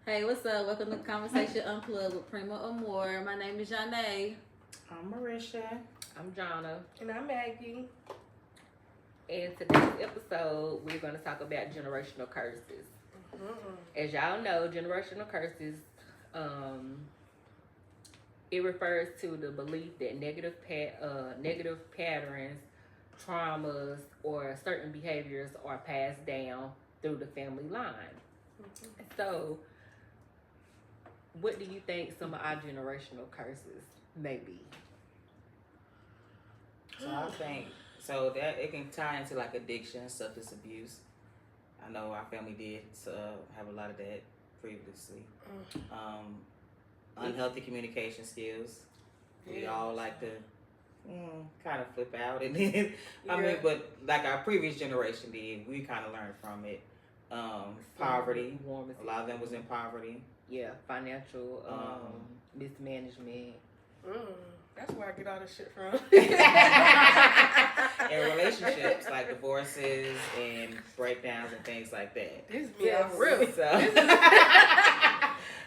Hey, what's up? Welcome to Conversation Unplugged with Prima Amor'e. My name is Janae. I'm Marisha. I'm Jonna. And I'm Maggie. In today's episode, we're going to talk about generational curses. As y'all know, generational curses, it refers to the belief that negative patterns, traumas, or certain behaviors are passed down through the family line. So, what do you think some of our generational curses may be? So I think that it can tie into like addiction, substance abuse. I know our family did have a lot of that previously. Unhealthy communication skills. We all like to kind of flip out, and then but like our previous generation did, we kind of learned from it. Poverty. A lot of them was in poverty. Yeah, financial mismanagement. That's where I get all this shit from. And relationships, like divorces and breakdowns and things like that. This is me off real.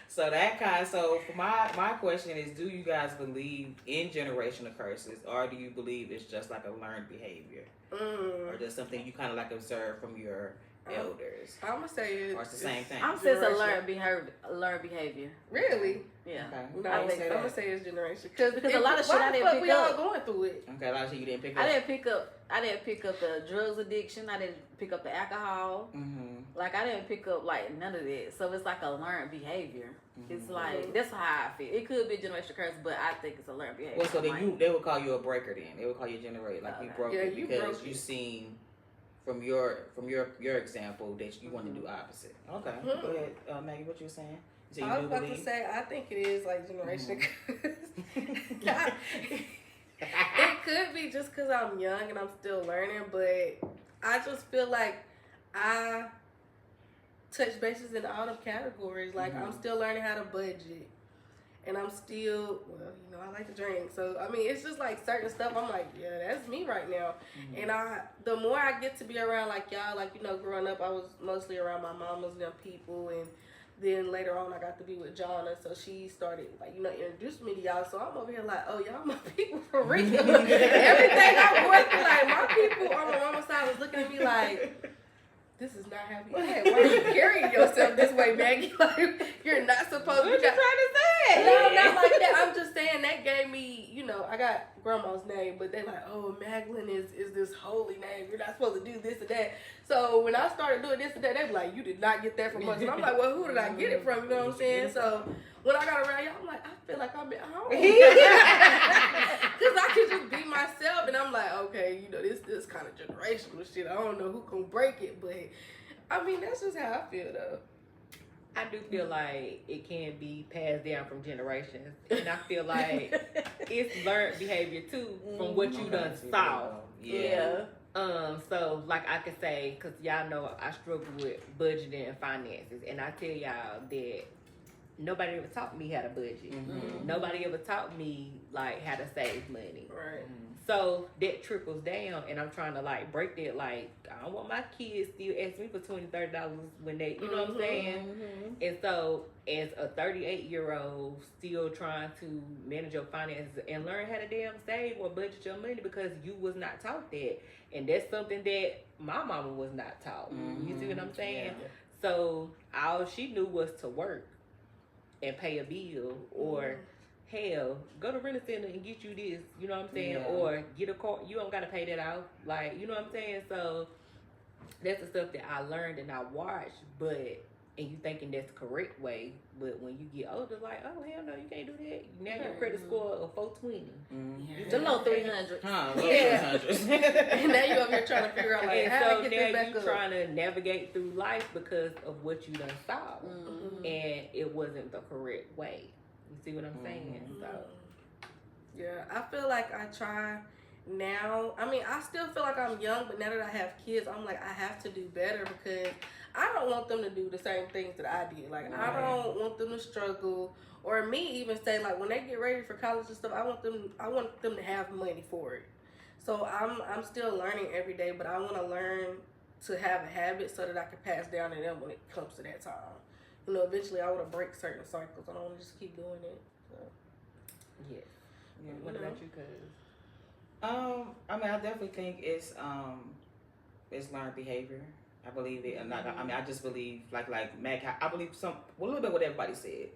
So that kind. So for my question is, do you guys believe in generational curses, or do you believe it's just like a learned behavior, or just something you kind of like observe from your elders? I'm gonna say or it's the same thing. I'm saying it's a learned behavior. Really? Yeah. Okay. No, I I'm would say that. gonna say it's generation. Because a lot of shit I didn't pick we up. all going through it. Okay, a lot of shit you didn't pick up. I didn't pick up the drugs addiction. I didn't pick up the alcohol. Like I didn't pick up like none of that. So it's like a learned behavior. It's like that's how I feel. It could be a generational curse, but I think it's a learned behavior. Well, so then they would call you a breaker. Then they would call you a generator, like you broke it you because broke you it. seen from your example that you want to do opposite. Okay, go ahead, Maggie. What you were saying? So you I was do about believe? to say I think it is like generation curse. It could be just because I'm young and I'm still learning, but I just feel like I touch bases in all of categories. Like I'm still learning how to budget, and I'm still I like to drink. So I mean, it's just like certain stuff. I'm like, yeah, that's me right now. And the more I get to be around like y'all, like growing up, I was mostly around my mama's and them people, and then later on, I got to be with Jonna, so she started, introducing me to y'all. So I'm over here like, oh, y'all my people for real. Everything I'm going through, like, my people on my mama's side was looking at me like, this is not how you act. Why are you carrying yourself this way, Maggie? Like, you're not supposed to. What you trying to say? No, not like that. I'm just saying that gave me, I got grandma's name, but they're like, oh, Magdalene is this holy name. You're not supposed to do this and that. So when I started doing this and that, they were like, you did not get that from us. And I'm like, well, who did I get it from? You know what I'm saying? So when I got around y'all, I'm like, I feel like I'm at home. Because I could just be myself. And I'm like, okay, this kind of generational shit. I don't know who can break it. But, I mean, that's just how I feel, though. I do feel like it can be passed down from generations, and I feel like it's learned behavior too from what you done saw. Yeah. So like I could say, cause y'all know I struggle with budgeting and finances, and I tell y'all that nobody ever taught me how to budget. Nobody ever taught me like how to save money. Right. So that trickles down, and I'm trying to like break that. Like I don't want my kids still asking me for $20-$30 when they, you know what I'm saying. And so, as a 38-year-old, still trying to manage your finances and learn how to damn save or budget your money because you was not taught that, and that's something that my mama was not taught. You see what I'm saying? Yeah. So all she knew was to work and pay a bill or. Hell, go to rent a center and get you this, you know what I'm saying? Yeah. Or get a car, you don't gotta pay that off. Like, you know what I'm saying? So that's the stuff that I learned and I watched, and you thinking that's the correct way, but when you get older, like, oh hell no, you can't do that. Now your credit score of 420. The low 300. Yeah. And now you over here trying to figure out, like, And how so to get now this back you up. trying to navigate through life because of what you done saw. And it wasn't the correct way. You see what I'm saying? So yeah, I feel like I try now. I mean, I still feel like I'm young, but now that I have kids, I'm like, I have to do better because I don't want them to do the same things that I did. Like, I don't want them to struggle, or me even say, like, when they get ready for college and stuff, I want them to have money for it. So I'm still learning every day, but I want to learn to have a habit so that I can pass down to them when it comes to that time. you know, eventually I want to break certain cycles. I don't want to just keep doing it. So. Yes. Yeah. What about you, cuz? I mean, I definitely think it's learned behavior. I believe it, and I just believe like Maggie. I believe a little bit what everybody said.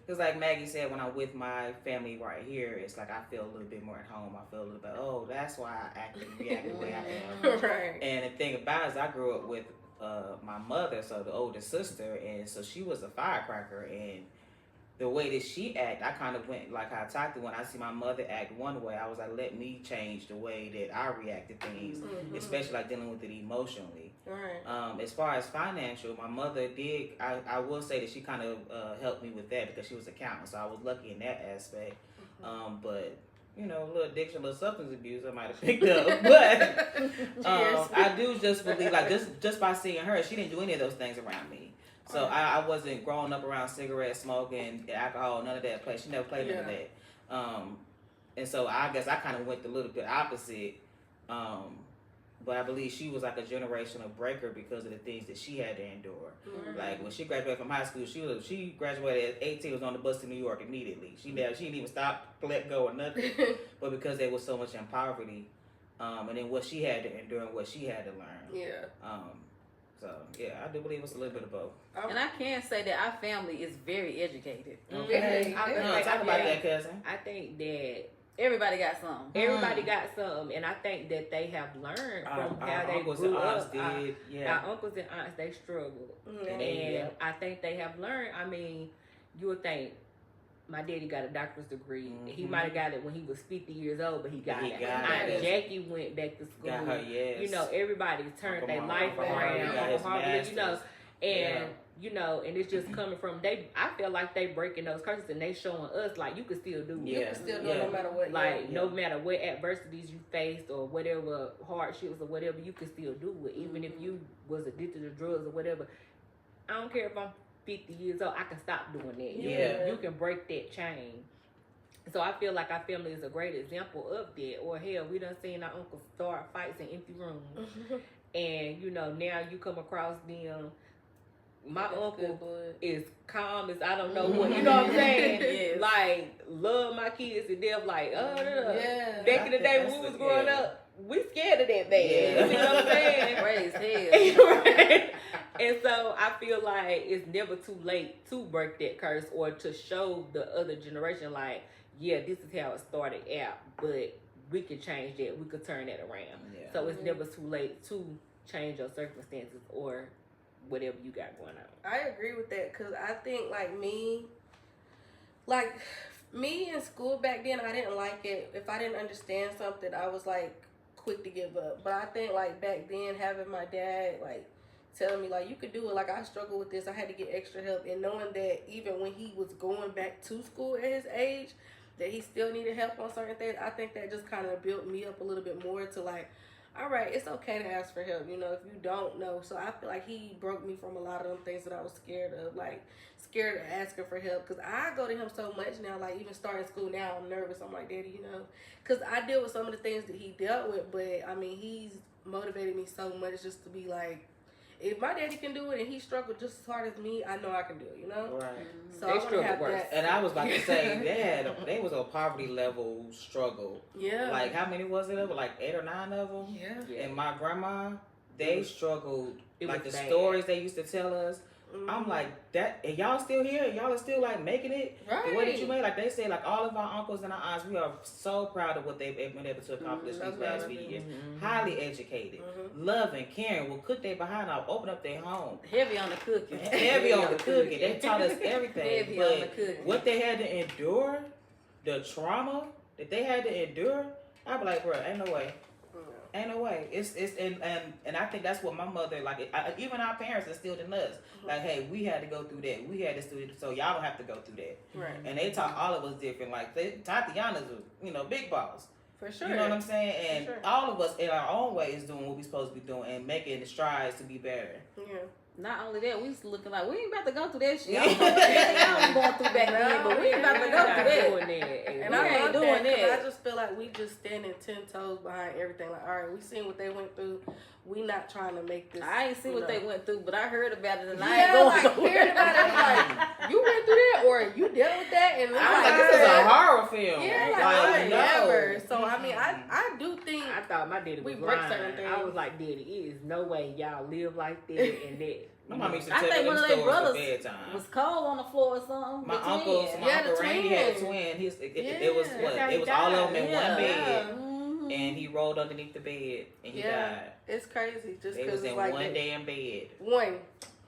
Because like Maggie said, when I'm with my family right here, it's like I feel a little bit more at home. I feel a little bit, oh, that's why I act and react the way I am. Right. And the thing about it is, I grew up with my mother, so the older sister, and so she was a firecracker, and the way that she act, I kind of went like I talked to when I see my mother act one way, I was like, let me change the way that I react to things, especially like dealing with it emotionally. Right. As far as financial, my mother did, I will say that she kind of helped me with that because she was an accountant, so I was lucky in that aspect. But you know, a little addiction, a little substance abuse, I might have picked up. But I do just believe, like, just by seeing her, she didn't do any of those things around me. So I wasn't growing up around cigarette smoking, alcohol, none of that. She never played none of that. And so I guess I kind of went a little bit opposite. But I believe she was like a generational breaker because of the things that she had to endure. Like when she graduated from high school, she graduated at 18, was on the bus to New York immediately. She didn't even stop, let go or nothing. But because there was so much in poverty, and then what she had to endure and what she had to learn. Yeah. So yeah, I do believe it's a little bit of both. And I can say that our family is very educated. Okay. Talk about that, cousin. I think that everybody got some. Everybody got some, and I think that they have learned from how they uncles grew and aunts up. did. Our uncles and aunts, they struggled, and I think they have learned. I mean, you would think my daddy got a doctor's degree. He might have got it when he was 50 years old, but he got it. Aunt Jackie went back to school. Got her, yes. You know, everybody turned their life around. You know, and you know, and it's just coming from I feel like they breaking those curses and they showing us like you can still do it. You can still do it no matter what. Like no matter what adversities you faced or whatever hardships or whatever, you can still do it. Even if you was addicted to drugs or whatever. I don't care if I'm 50 years old, I can stop doing that. You can break that chain. So I feel like our family is a great example of that. Or hell, we done seen our uncles start fights in empty rooms. And you know, now you come across them. My uncle is calm as I don't know what, you know what I'm saying? Like, love my kids to death, like, back in the day when we was growing up, we scared of that man. You know what I'm saying? Raised hell. Right. And so I feel like it's never too late to break that curse or to show the other generation, like, yeah, this is how it started out, but we can change that. We could turn that around. Yeah. So it's never too late to change your circumstances or whatever you got going on. I agree with that because I think like me in school back then, I didn't like it. If I didn't understand something, I was like quick to give up. But I think like back then, having my dad like telling me like you could do it, like I struggled with this, I had to get extra help, and knowing that even when he was going back to school at his age, that he still needed help on certain things, I think that just kind of built me up a little bit more to like, all right, it's okay to ask for help, you know, if you don't know. So I feel like he broke me from a lot of them things that I was scared of, like scared of asking for help. Because I go to him so much now, like even starting school now, I'm nervous. I'm like, Daddy, you know, because I deal with some of the things that he dealt with. But I mean, he's motivated me so much just to be like, if my daddy can do it and he struggled just as hard as me, I know I can do it, you know? Right. So they struggled worse. And I was about to say, they was a poverty level struggle. Yeah. Like, how many was it? There were like 8 or 9 of them. Yeah. And my grandma, they struggled. Like, the bad. stories they used to tell us. I'm like, that, and y'all still here? Y'all are still, like, making it? Right. The way that you made, like, they say, like, all of our uncles and our aunts, we are so proud of what they've been able to accomplish these past few years. Highly educated, loving, caring, will cook their behind out, open up their home. Heavy on the cooking. Heavy on the cooking. They taught us everything. Heavy but on the cooking. what they had to endure, the trauma that they had to endure, I'd be like, bro, ain't no way. Ain't no way. It's and I think that's what my mother, like, even our parents instilled in us. Like, hey, we had to go through that. We had to do it, so y'all don't have to go through that. Right. And they taught all of us different. Like, Tatiana's, big boss. For sure. You know what I'm saying? And all of us in our own way is doing what we're supposed to be doing and making the strides to be better. Yeah. Not only that, we was looking like we ain't about to go through that shit. I don't know what y'all was going through back then, but we ain't about to go through that. And I ain't doing that. I just feel like we just standing 10 toes behind everything. Like, all right, we seen what they went through. We not trying to make this. I ain't see what they went through, but I heard about it and I ain't going like hearing about it. Like, you went through that or you dealt with that, and I was like, this is a horror film. Yeah, like never. So I mean, I do think I thought my daddy was break lying. certain things. I was like, Daddy, it is no way y'all live like that and that. My mom used to I tell think me one of them their stories for brothers bedtime. was cold on the floor or something. My the uncles, twins. my uncle the Randy had a twins. twin. It was That's what? how It he was all of them in died. one bed, Mm-hmm. and he rolled underneath the bed and he died. It's crazy just They because was it's in like one that. damn bed. One.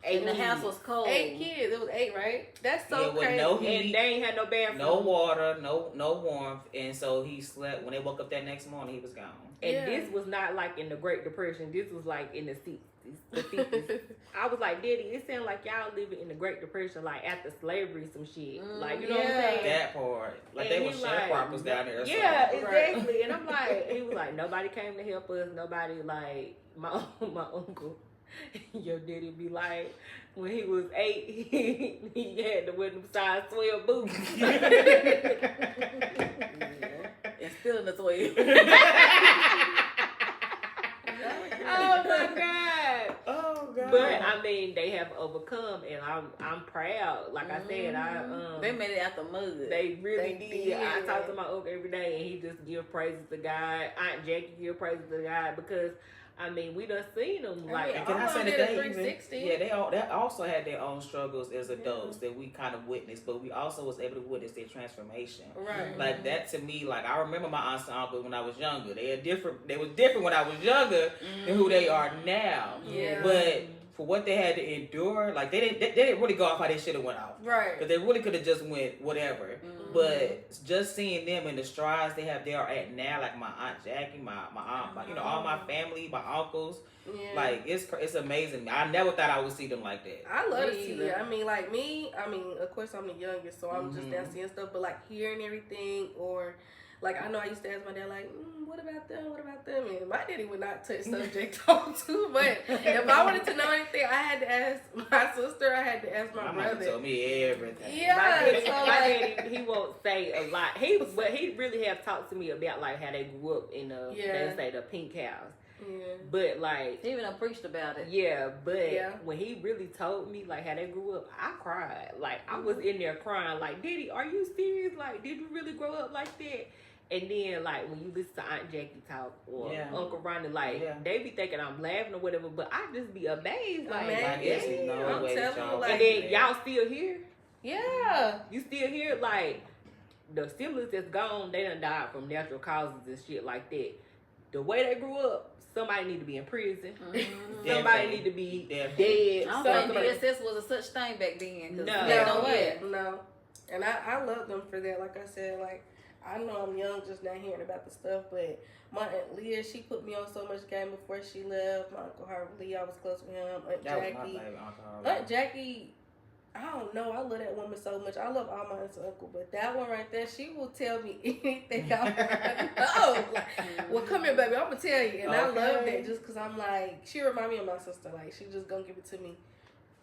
And the house was cold. 8 kids. It was 8, right? That's so with crazy. no And heat, they ain't had no bathroom. no water, no warmth, and so he slept. When they woke up that next morning, he was gone. And this was not like in the Great Depression. This was like in the 60s, the 50s. I was like, Daddy, it sounded like y'all living in the Great Depression, like after slavery, some shit. Like, you know what I'm saying? That part, like And they were he like, sharecroppers down there. Or yeah, something. exactly. And I'm like, he was like, nobody came to help us. Nobody, like, my uncle, your daddy be like, when he was 8, he had to wear them size 12 boots. And still in the 12. Oh my God. Oh God. But I mean, they have overcome, and I'm proud. Like I said, they made it out the mud. They really They did. did. I talk to my uncle every day, and he just give praises to God. Aunt Jackie give praises to God because I mean, we done seen them. Like, And can I All say of that them did a they 360. even, they also had their own struggles as adults that we kind of witnessed, but we also was able to witness their transformation. Right. Like that to me, like I remember my aunts and uncles when I was younger. They was different when I was younger than who they are now. Yeah. But for what they had to endure, like they didn't really go off how they should have went off. Right. Because they really could have just went whatever. But just seeing them in the strides they are at now, like my aunt Jackie, my aunt, all my family, my uncles, like it's amazing. I never thought I would see them like that. I love to see it. I mean, like me, of course I'm the youngest, so I'm just down seeing stuff, but like hearing everything, or like I know I used to ask my dad, like, what about them? What about them? And my daddy would not touch subject talk too, but if I wanted to know anything, I had to ask my sister, I had to ask my brother. Told me everything. Yeah, my daddy, he won't say a lot. But he really have talked to me about like how they grew up in they say the pink house. Yeah. But like he even preached about it. Yeah, but when he really told me like how they grew up, I cried. Like I was in there crying. Like, Daddy, are you serious? Like, did you really grow up like that? And then like when you listen to Aunt Jackie talk or Uncle Ronnie, like they be thinking I'm laughing or whatever, but I just be amazed. Like, I'm telling you, like, and then y'all still here? Yeah, you still here? Like the siblings that's gone, they done died from natural causes and shit like that. The way they grew up. Somebody need to be in prison. Somebody need to be dead. I don't think DSS was a such thing back then. No. And I love them for that. Like I said, like I know I'm young just not hearing about the stuff, but my Aunt Leah, she put me on so much game before she left. My Uncle Harvey Lee, I was close with him. Aunt Jackie, I don't know. I love that woman so much. I love all my aunts and uncle, but that one right there, she will tell me anything I want to know. Like, well, come here, baby. I'm gonna tell you, and I love that just because I'm like, she remind me of my sister. Like, she just gonna give it to me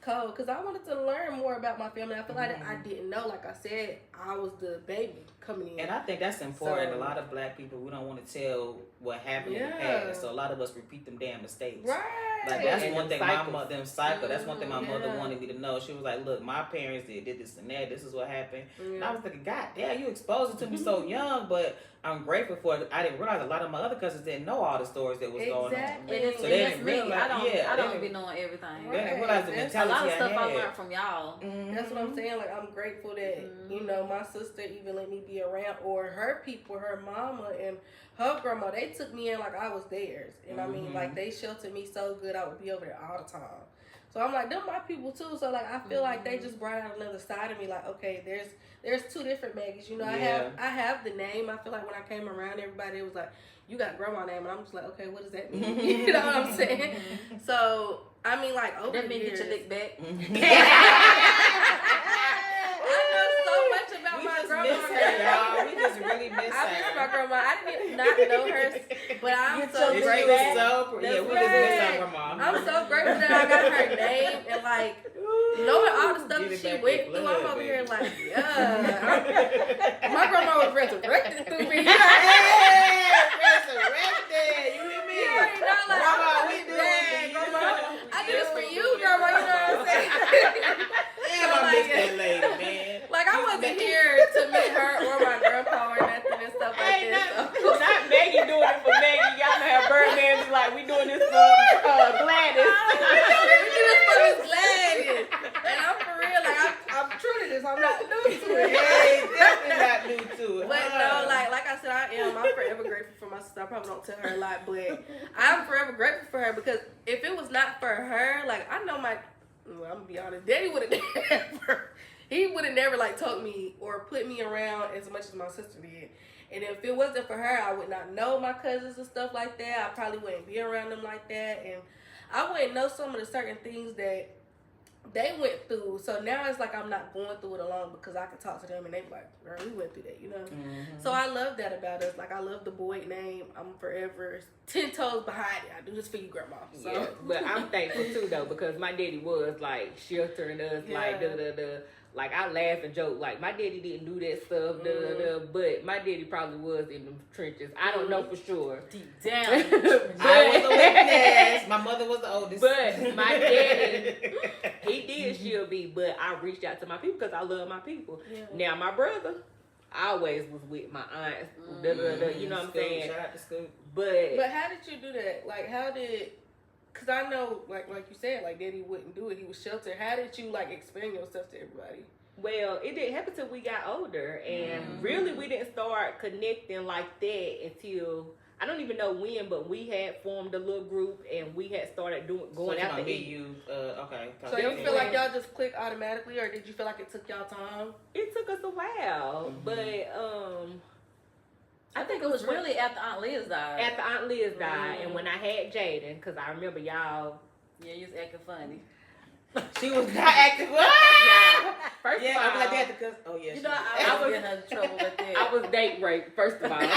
cold because I wanted to learn more about my family. I feel like I didn't know. Like I said, I was the baby coming in, and I think that's important. So, a lot of black people, we don't want to tell what happened in the past, so a lot of us repeat them damn mistakes. Right. Like that's one thing my mother That's one thing my mother wanted me to know. She was like, "Look, my parents did this and that. This is what happened." And I was thinking, "God damn, you exposed it to me so young." But I'm grateful for it. I didn't realize a lot of my other cousins didn't know all the stories that was going on. So they didn't realize. I don't be knowing everything. They didn't realize the mentality. A lot of stuff I learned from y'all. That's what I'm saying. Like I'm grateful that my sister even let me be around, or her people, her mama and her grandma, they took me in like I was theirs. And I mean, like they sheltered me so good, I would be over there all the time. So I'm like, them my people too. So like I feel like they just brought out another side of me. Like, okay, there's two different Maggies. You know, I have the name. I feel like when I came around, everybody was like, you got grandma name, and I'm just like, okay, what does that mean? You know what I'm saying? So I mean, like over that the means years, get your lick back. I know so much about my grandma. Y'all. We just really miss her. I miss my grandma. I didn't even not know her, but I'm so Get grateful. We just miss our grandma. I'm so grateful that I got her name and like knowing all the stuff that she went through. I'm over here like, yeah. My grandma was resurrected through me. Resurrected. You hear me? You already know, like, Grandma, I'm we do glad, it. Grandma. I did this for you, grandma. You know what I'm saying? Damn, I miss that lady, man. Like I wasn't here to meet her or my grandpa or nothing and stuff like Ain't that. nothing. Not Maggie doing it for Maggie. Y'all know how Birdman be like, we doing this for Gladys. We do this for Miss Gladys. And I'm for real, like I'm true to this. I'm not new to it. Yeah, definitely not new to it. But no, like I said, I'm forever grateful for my sister. I probably don't tell her a lot, but I'm forever grateful for her because if it was not for her, like I know I'm gonna be honest, Daddy would have never like told me or put me around as much as my sister did. And if it wasn't for her, I would not know my cousins and stuff like that. I probably wouldn't be around them like that, and I wouldn't know some of the certain things that they went through. So now it's like I'm not going through it alone because I can talk to them and they be like, girl, we went through that, you know? Mm-hmm. So I love that about us. Like I love the Boyd name. I'm forever 10 toes behind it. I do this for you, grandma. So. Yeah, but I'm thankful too though because my daddy was like sheltering us, like Like I laugh and joke, like my daddy didn't do that stuff, but my daddy probably was in the trenches. I don't know for sure. Deep down. I was the witness. My mother was the oldest. But my daddy, he did shield me, but I reached out to my people because I love my people. Yeah. Now my brother, I always was with my aunts, you know what I'm saying? Shout out to school. But how did you do that? Like how did? Cause I know, like you said, like Daddy wouldn't do it. He was sheltered. How did you like explain yourself to everybody? Well, it didn't happen till we got older, and really we didn't start connecting like that until I don't even know when, but we had formed a little group and we had started going out to eat. Okay. So you feel like y'all just clicked automatically, or did you feel like it took y'all time? It took us a while, but I think it was really after Aunt Liz died. After Aunt Liz died, and when I had Jaden, because I remember y'all. Yeah, you was acting funny. She was not acting funny. Yeah. First of all, I was like that because you know, I was getting her in trouble with that. I was date raped. First of all, I was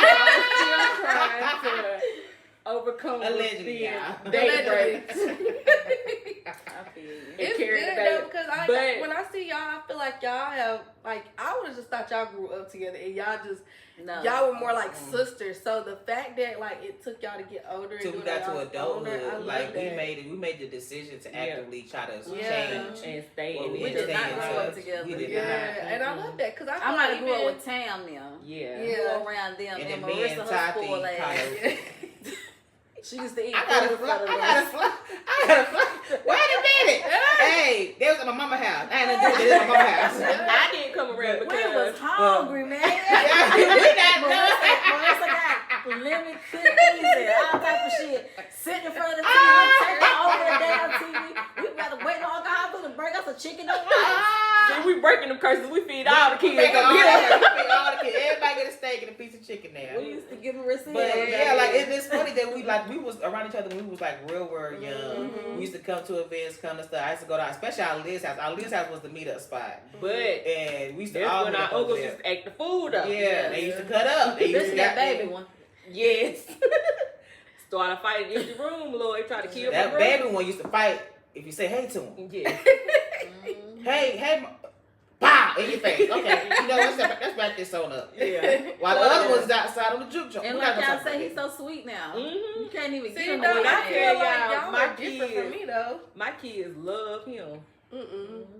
still trying to overcome allegedly date raped. It's good though because when I see y'all, I feel like y'all have like I would have just thought y'all grew up together and y'all just y'all were more like sisters. So the fact that like it took y'all to get older till and we got to adulthood, like we made the decision to actively try to change and stay. We did not grow up together. We did not. And I love that because I might have grew up with Tam now. Yeah, grew around them and Marissa her spoiled ass. She used to eat. I got a fly. Wait a minute. Hey, they was at my mama's house. I ain't gonna do this at my mama's house. I didn't come around because we was hungry, man. Marissa got lemon cookies and all type of shit. Sitting in front of the TV, taking over the damn TV. We got to wait on alcohol to bring us a chicken and rice. See, we breaking them curses. We feed all the kids. We feed all the kids. Everybody get a steak and a piece of chicken now. We used to give them receipts. But yeah, like it's funny that we was around each other when we was like real young. We used to come to events, come to stuff. I used to go down, especially our Liz's house. Our Liz's house was the meetup spot. And we used to all when our uncles used to act the food up. Yeah, they used to cut up. They used to that baby one. Yes. Started fighting in the room, Lord. Trying to kill that my baby one used to fight if you say hey to him. Yeah. Hey, pow in your face. Okay, you know let's back this on up. Yeah. While the other one's outside on the juke joint. And like y'all say, he's so sweet now. You can't even see, get him. I feel like y'all my are different from me though. My kids love him.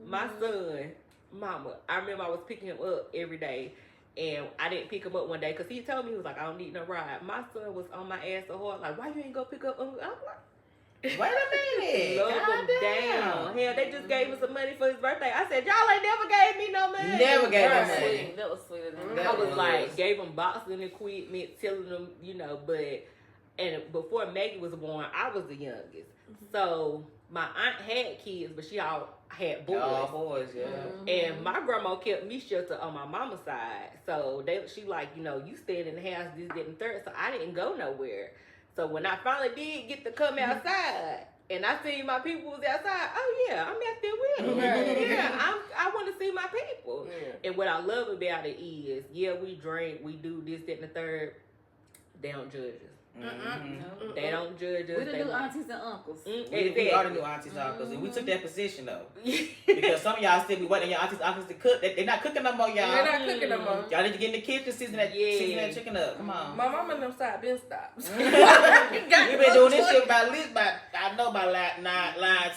My son, mama. I remember I was picking him up every day. And I didn't pick him up one day because he told me, he was like, I don't need no ride. My son was on my ass so hard, like, why you ain't go pick up? I'm like, wait a minute. Love him down. Hell, they just gave him some money for his birthday. I said, y'all ain't never gave me no money. Never gave me money. That was sweet of them. I was like, gave him boxing equipment, telling them, and before Maggie was born, I was the youngest. So my aunt had kids, but she all had boys. All boys, yeah. And my grandma kept me sheltered on my mama's side. So she like, you staying in the house, this, that, and third. So I didn't go nowhere. So when I finally did get to come outside, and I seen my people was outside, oh yeah, I'm out there with them. Yeah, I want to see my people. Yeah. And what I love about it is, we drink, we do this, that, and the third. they don't judge us. Mm-hmm. They don't judge us. We the new aunties and uncles. We are the new aunties and uncles, and we took that position though, because some of y'all still be waiting on your aunties and uncles to cook. They're not cooking no more, y'all. They're not cooking no more. Y'all need to get in the kitchen, season that chicken up. Come on. My mama and them side been stopped. We've been doing this shit about at least about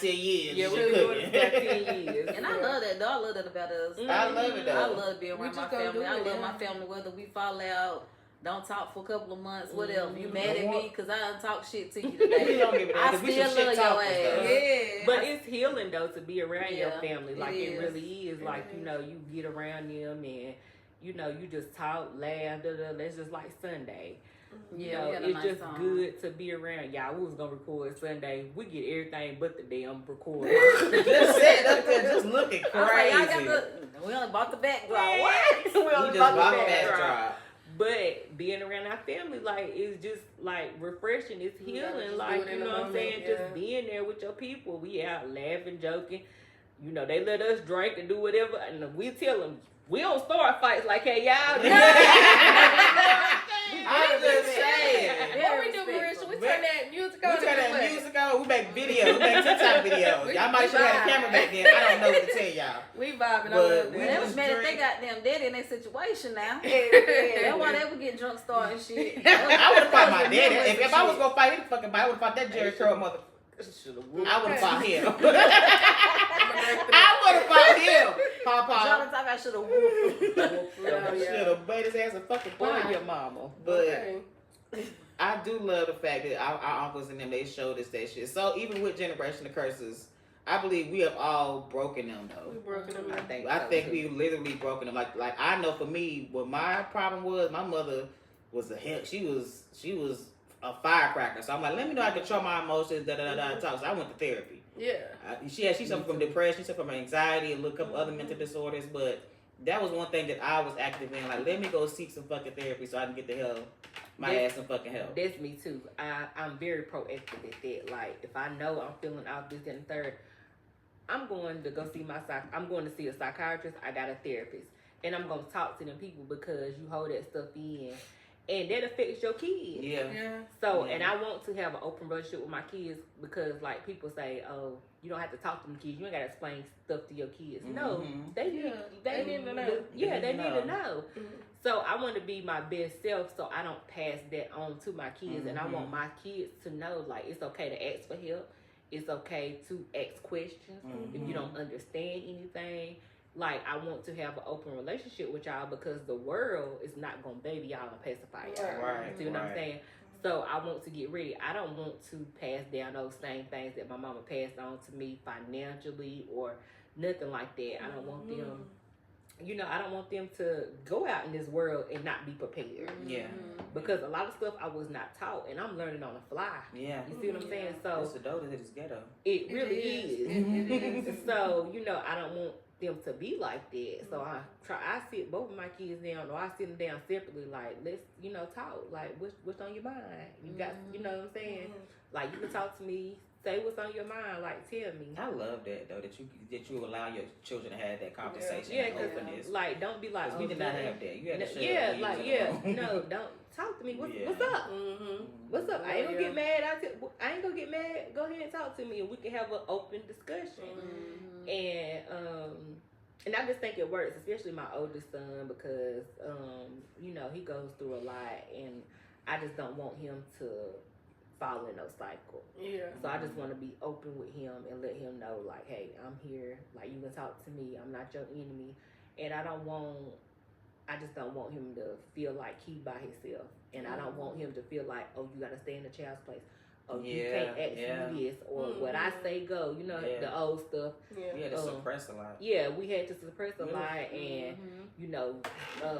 10 years. Yeah, we've been doing it about 10 years. And I love that though. I love that about us. I love it though. I love being around my family. I love my family whether we fall out. Don't talk for a couple of months, whatever. You mad at me because I done talk shit to you today. We don't give it I still love your ass. Yeah. But it's healing though to be around your Yeah, family. Like it really is. Like, is. you know, you get around them and you know, you just talk, laugh, That's just like Sunday. You know, it's nice just song. good to be around. Y'all, we was gonna record Sunday. We get everything but the damn record. Just sitting up there, just looking I was crazy. like, y'all got we only bought the backdrop. What? We We only just bought bought the that backdrop. drop. But being around our family, like, it's just like refreshing. It's You gotta healing. just Like, do it in you the know what I'm moment, saying? yeah. Just being there with your people. We out laughing, joking. You know, they let us drink and do whatever. And we tell them, we don't start fights like, hey, y'all. I'm just saying. What we do, Marisha? We turn that music on. We turn that music on. We make videos. We make TikTok videos. Y'all might should have had a camera back then. I don't know what to tell y'all. We vibing. I But love we They that. was just mad if they drink. got them dead in their situation now. Yeah. That's why they would get drunk starting shit. I would have fought my daddy. If I was going to fight any fucking fight, I would have fought that Jerry Curl mother. I would have fought him. I would have fought him. Papa. Jonathan, I should have whooped. I should have made his ass a fucking Or pie. your mama. But Okay. I do love the fact that our uncles and them, they showed us that shit. So even with generational curses, I believe we have all broken them though. We broken them. I think we literally broken them. Like I know for me, what my problem was, my mother was she was a firecracker. So I'm like, let me know how to control my emotions. Talk. So I went to therapy. Yeah. She suffered from depression. She suffered from anxiety and a couple other mental disorders. But that was one thing that I was active in. Like, let me go seek some fucking therapy so I can get the hell my ass some fucking help. That's me too. I'm very proactive at that. Like, if I know I'm feeling out this and the third, I'm going to go see I'm going to see a psychiatrist. I got a therapist, and I'm going to talk to them people because you hold that stuff in, and that affects your kids. Yeah. So, Yeah. and I want to have an open relationship with my kids because, like, people say, oh, you don't have to talk to them kids. You ain't got to explain stuff to your kids. No, Mhm. they need to know. Yeah, they need to know. Mhm. So I want to be my best self so I don't pass that on to my kids. And I want my kids to know, like, it's okay to ask for help. It's okay to ask questions if you don't understand anything. Like, I want to have an open relationship with y'all because the world is not going to baby y'all and pacify y'all. Right. See what I'm saying? So I want to get ready. I don't want to pass down those same things that my mama passed on to me financially or nothing like that. I don't want them, I don't want them to go out in this world and not be prepared. Yeah. Because a lot of stuff I was not taught and I'm learning on the fly. Yeah. You see what I'm saying? So It's the dough that is ghetto. it really is. It is. So, I don't want them to be like that. So I sit both of my kids down, or I sit them down separately, like, let's, talk. Like, what's on your mind? You got, you know what I'm saying? Like, you can talk to me, say what's on your mind, like, tell me. I love that though, that you allow your children to have that conversation Yeah, and because, openness. like, don't be like, Because we did not have that. You had to shut yeah, up like, and yeah, use it no, alone. don't talk to me. What's Yeah. up? Mm-hmm. What's up? I ain't gonna Yeah. get mad. I ain't gonna get mad. Go ahead and talk to me, and we can have an open discussion. And I just think it works, especially my oldest son, because he goes through a lot, and I just don't want him to fall in no cycle. Yeah. So I just want to be open with him and let him know, like, hey, I'm here. Like, you can talk to me. I'm not your enemy, and I just don't want him to feel like he by himself, and I don't want him to feel like, oh, you gotta stay in the child's place. Oh, you can't ask me this, or what I say go. The old stuff. Yeah. We had to suppress a lot. Yeah, we had to suppress a lot, and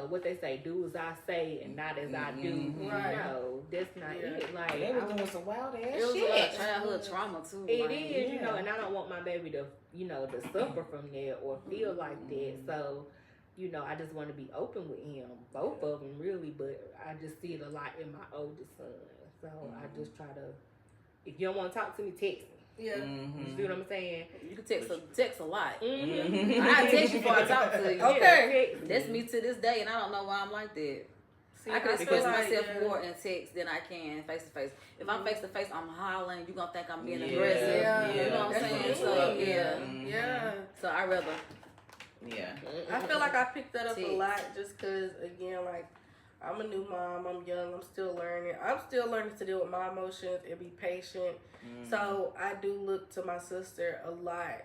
what they say, do as I say and not as I do. Right. No, that's not it. Like, They was doing some wild ass It was shit. a lot of childhood trauma too. it like, is, and I don't want my baby to, to suffer from that or feel like that. So, I just want to be open with him, both of them really, but I just see it a lot in my oldest son. So I just try to, if you don't want to talk to me, text me. Yeah. You see what I'm saying? You can text a lot. Mm-hmm. I text you before I talk to you. Okay. That's me to this day, and I don't know why I'm like that. See, I can feel express like, myself more in text than I can face to face. If I'm face to face, I'm hollering. You gonna think I'm being Yeah, aggressive. yeah. You know what I'm That's saying? what So it is. yeah. Yeah. So I rather. Yeah. I feel like I picked that up a Text. lot just because, again, like, I'm a new mom. I'm young. I'm still learning. I'm still learning to deal with my emotions and be patient. So I do look to my sister a lot,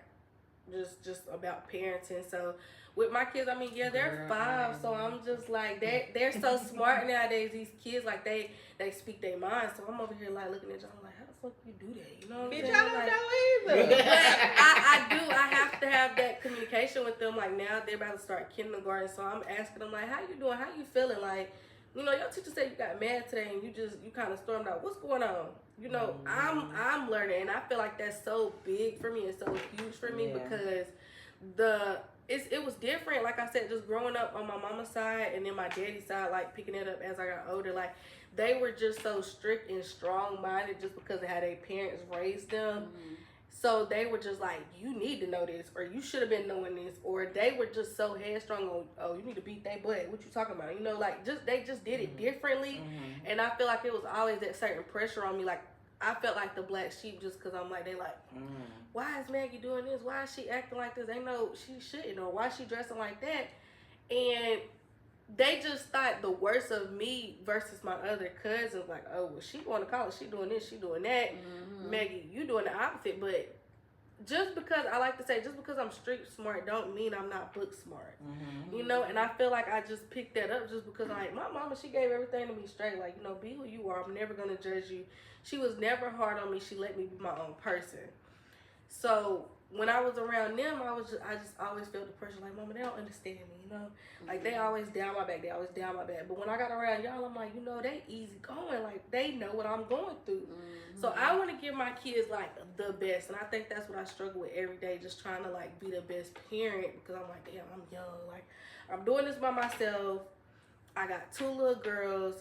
just about parenting. So with my kids, I mean, yeah, they're 5. So I'm just like, they're so smart nowadays. These kids, like, they speak their mind. So I'm over here like looking at y'all like, how the fuck you do that? You know what I'm saying? Bitch, I don't Like, know either. but I have to have that communication with them. Like, now they're about to start kindergarten, so I'm asking them like, how you doing? How you feeling? Like, you know, your teacher said you got mad today and you kind of stormed out. What's going on? You know, I'm learning, and I feel like that's so big for me and so huge for me because it was different. Like I said, just growing up on my mama's side and then my daddy's side, like picking it up as I got older, like they were just so strict and strong-minded just because of how their parents raised them. So they were just like, you need to know this, or you should have been knowing this, or they were just so headstrong on, oh, you need to beat their butt. What you talking about? You know, like they just did it differently, and I feel like it was always that certain pressure on me. Like I felt like the black sheep just because I'm like, they like, why is Maggie doing this? Why is she acting like this? They know she shouldn't, or why is she dressing like that? And they just thought the worst of me versus my other cousins. Like, oh, well, she going to college, she doing this, she doing that. Maggie, you doing the opposite. But just because, I like to say, just because I'm street smart don't mean I'm not book smart. You know, and I feel like I just picked that up just because, like, my mama, she gave everything to me straight. Like, you know, be who you are. I'm never going to judge you. She was never hard on me. She let me be my own person. So when I was around them, I just always felt the pressure. Like, mama, they don't understand me, you know? Like, they always down my back. They always down my back. But when I got around y'all, I'm like, you know, they easy going. Like, they know what I'm going through. So I want to give my kids, like, the best. And I think that's what I struggle with every day, just trying to, like, be the best parent. Because I'm like, damn, I'm young. Like, I'm doing this by myself. I got 2 little girls.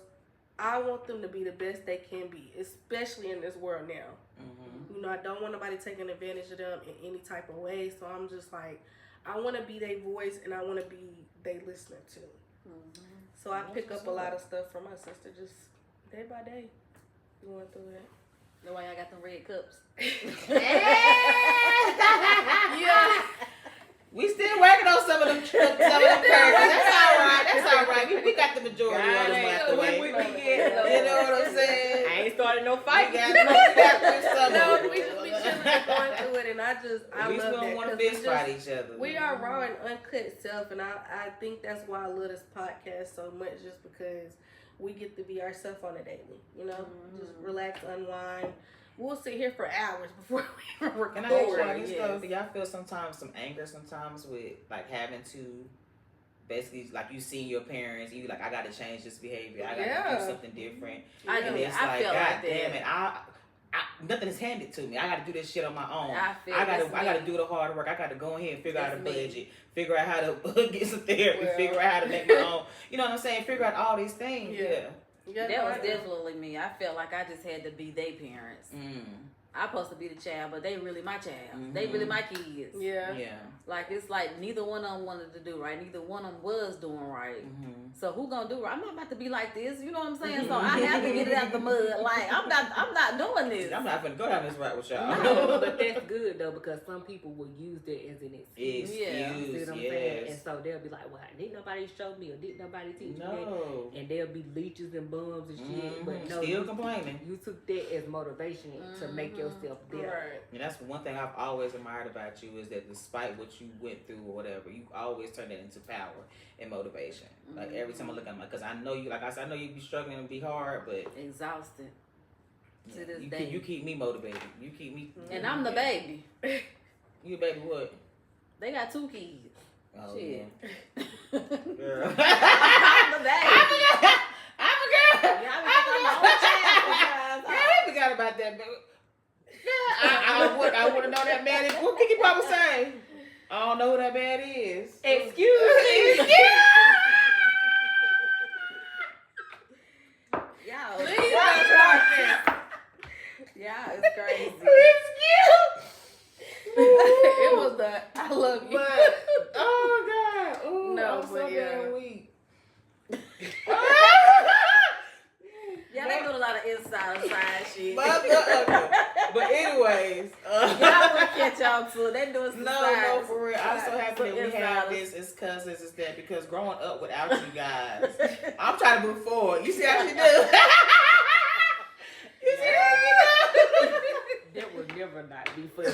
I want them to be the best they can be, especially in this world now. You know, I don't want nobody taking advantage of them in any type of way. So I'm just like, I want to be their voice and I want to be they listening to. So I pick up a lot of stuff from my sister just day by day, going through it. That's why I got them red cups. Yeah. We still working on some of them characters. That's all right. That's all right. We got the majority of them out the way. We You know what I'm saying? I ain't started no fight. We got through some No, of them. we just be chilling and going through it, and I At least love we that. don't want to 'cause fist fight each other. We are raw and uncut self, and I think that's why I love this podcast so much, just because we get to be ourselves on a daily, you know? Just relax, unwind. We'll sit here for hours before we record. Can I ask y'all this though? Do y'all feel sometimes some anger sometimes with like having to basically like you see your parents, you like I gotta change this behavior, I gotta do something different. I And do. it's I like, feel God like that. damn it, I nothing is handed to me. I gotta do this shit on my own. I gotta do the hard work. I gotta go ahead and figure out a That's me. budget, figure out how to get some therapy, Well. figure out how to make my own. You know what I'm saying? Figure out all these things. Yeah. Yeah, That no, was I do. definitely me. I felt like I just had to be their parents. I'm supposed to be the child, but they really my child. They really my kids. Yeah. Yeah. Like, it's like neither one of them wanted to do right. Neither one of them was doing right. So who gonna do right? I'm not about to be like this. You know what I'm saying? So I have to get it out the mud. Like, I'm not doing this. I'm not gonna go down this route with y'all. No, but that's good though, because some people will use that as an excuse. Yeah. You see what I'm Yes. saying? And so they'll be like, well, didn't nobody show me or didn't nobody teach me? No. And they'll be leeches and bums and shit. But no, Still complaining. You took that as motivation to make yourself better. Right. And that's one thing I've always admired about you is that despite what you went through or whatever, you always turn it into power and motivation. Like every time I look at my, because I know you, like I said, I know you be struggling and be hard, but Exhausted to this you day. you keep me motivated. You keep me. And I'm the baby. You baby what? They got 2 kids. Oh, Shit. yeah. Girl. I'm the baby. I'm a girl. Yeah, I'm the only child. Yeah, I forgot about that. Baby. Yeah, I want to know that man. What Kiki Papa say? I don't know who that man is. Excuse me. Y'all, Please don't start this. yeah, it's crazy. It was the I love you. But, oh God. Ooh, No, I'm so but yeah. damn weak. side shit. But anyways, y'all will catch y'all too. They doing some no, for real. I'm so happy that we have this as cousins. Is that because growing up without you guys, I'm trying to move forward. You see how she do? You see how she do? That would never not be funny.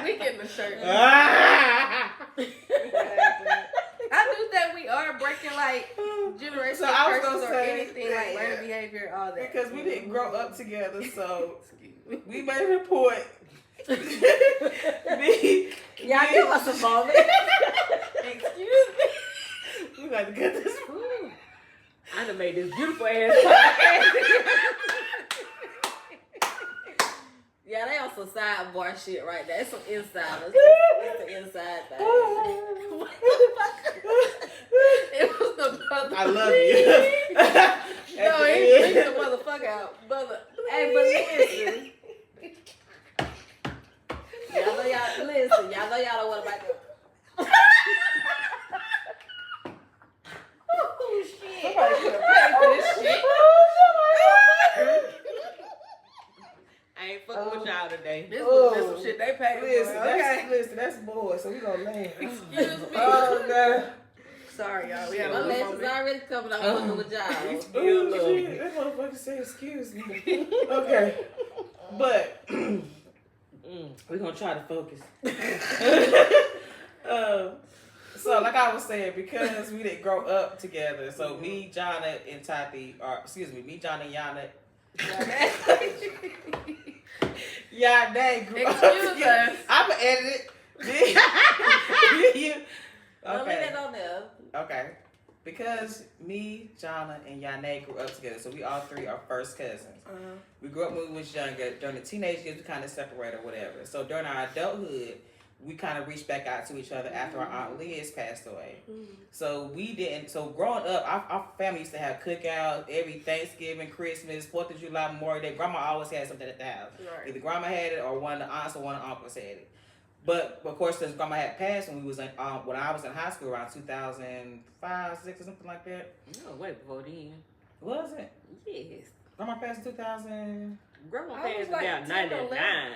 We getting the shirt. I do think we are breaking like generational So I was curses gonna or say, anything like learning behavior, all that. Because we didn't grow up together, so we made a point. Y'all give us a moment. Excuse me. We got to get this. I done made this beautiful ass podcast. Yeah, they on some sidebar shit right there. It's some insiders. It's the inside thing. It was the brother. I love you. No, he beat the motherfucker out. Brother. Hey, but listen. Y'all know y'all don't want to back up. Oh, shit. Somebody could have paid for this shit. I ain't fucking with y'all today. This was some shit they paid for. Okay. Listen, that's boy, so we gonna laugh. Excuse me. Oh, God. Sorry, y'all. We had My a legs moment. is already coming off fucking with y'all. Oh, shit. That motherfucker said, excuse me. Okay. But we're going to try to focus. So, like I was saying, because we didn't grow up together, so me, Jonna, and Tati, or excuse me, me, Jonna, and Yana. Yeah, they grew up Excuse together. us. I'm going to edit it. Don't leave that on there. Okay. Because me, Jonna, and Yane grew up together, so we all three are first cousins. We grew up when we was younger. During the teenage years, we kind of separated or whatever. So during our adulthood, we kind of reached back out to each other after our Aunt Liz passed away. So we didn't. So growing up, our family used to have cookouts every Thanksgiving, Christmas, 4th of July, Memorial Day. Grandma always had something at the house. Right. Either grandma had it or one of the aunts or one of the uncles had it. But of course, since grandma had passed when we was in, when I was in high school around 2005, 6 or something like that. No, wait before then. Was it? Yes. Grandma passed in 2000. Grandma I was passed like about 10 or 99.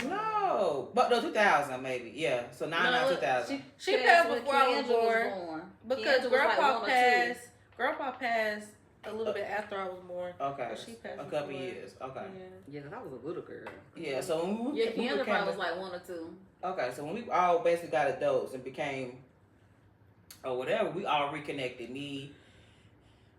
No, but no, 2000 maybe. Yeah, so 2000. She passed before I was born. Because Kendra was Grandpa like 1 or 2. passed. Grandpa passed a little bit after I was born. Okay, But she passed a couple before. years. Okay. Yeah, 'cause I was a little girl. Yeah, so when we Yeah, we Kendra became probably was like 1 or 2. okay, so when we all basically got adults and became or whatever, we all reconnected. Me,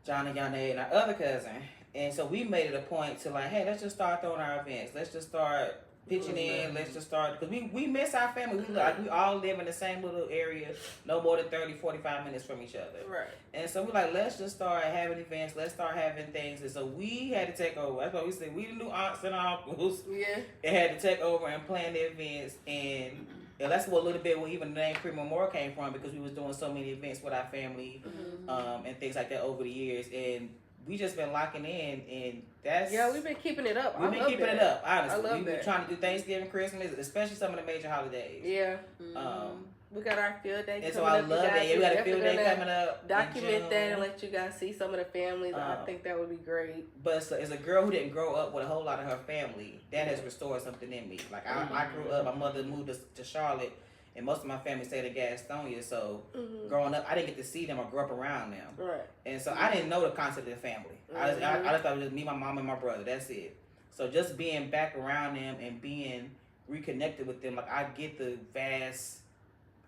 John and Yane, and our other cousin. And so we made it a point to like, hey, let's just start throwing our events. Let's just start pitching in. Let's just start, because we miss our family. We all live in the same little area, no more than 30, 45 minutes from each other. Right. And so we're like, let's just start having events. Let's start having things. And so we had to take over. That's why we said we the new aunts and uncles. Yeah. It had to take over and plan the events. And that's what a little bit where even the name Amor'e came from, because we was doing so many events with our family and things like that over the years. And we just been locking in, and that's We've been keeping it up. We've been keeping it up, honestly. I love We've been that. trying to do Thanksgiving, Christmas, especially some of the major holidays. Yeah. Um, We got our field day and coming so I up. love that. Yeah, we got a field day coming up. in Document that June. and let you guys see some of the families. I think that would be great. But as a girl who didn't grow up with a whole lot of her family, that has restored something in me. Like I grew up, my mother moved to Charlotte, and most of my family stayed in Gastonia. So growing up, I didn't get to see them or grow up around them. Right. And so I didn't know the concept of family. I just thought it was just me, my mom, and my brother. That's it. So just being back around them and being reconnected with them, like I get the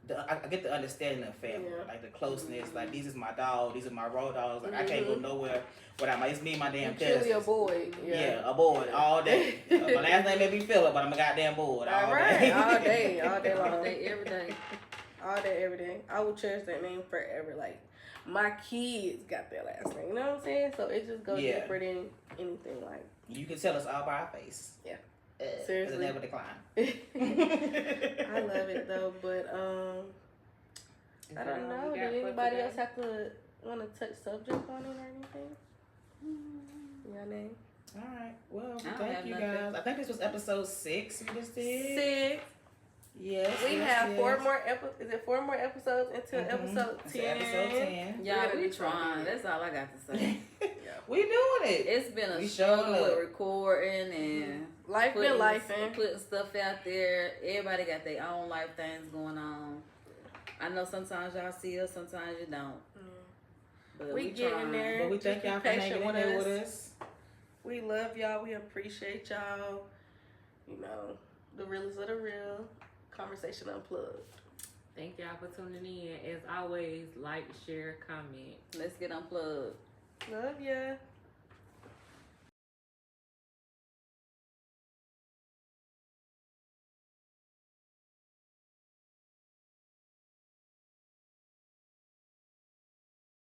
I get the understanding of family, like the closeness. Like these is my dog, these are my road dogs. Like I can't go nowhere without it's me and my damn cousin. Truly a boy. Yeah, a boy all day. My last name may be Phillip, but I'm a goddamn boy all day. All day, all day long. All day, every day. All day, every day. I will cherish that name forever. Like, my kids got their last name. You know what I'm saying? So it just goes deeper than anything. Like, you can tell us all by our face. Yeah. Seriously. It'll never decline. I love it though, but I don't know. Did anybody else have to want to touch subject on it or anything? Your name? All right. Well, thank you guys. I think this was episode 6 we just did. 6. Yes. We have 4 more episodes. Is it 4 more episodes until episode 10? It's episode 10. Yeah, we trying. That's all I got to say. We doing it. It's been a We struggle showing with up. recording and Life been lifing. putting stuff out there. Everybody got their own life things going on. I know sometimes y'all see us, sometimes you don't. But we getting there. But we thank y'all for hanging in there with us. We love y'all. We appreciate y'all. You know, the realest of the real. Conversation Unplugged. Thank y'all for tuning in. As always, like, share, comment. Let's get unplugged. Love ya.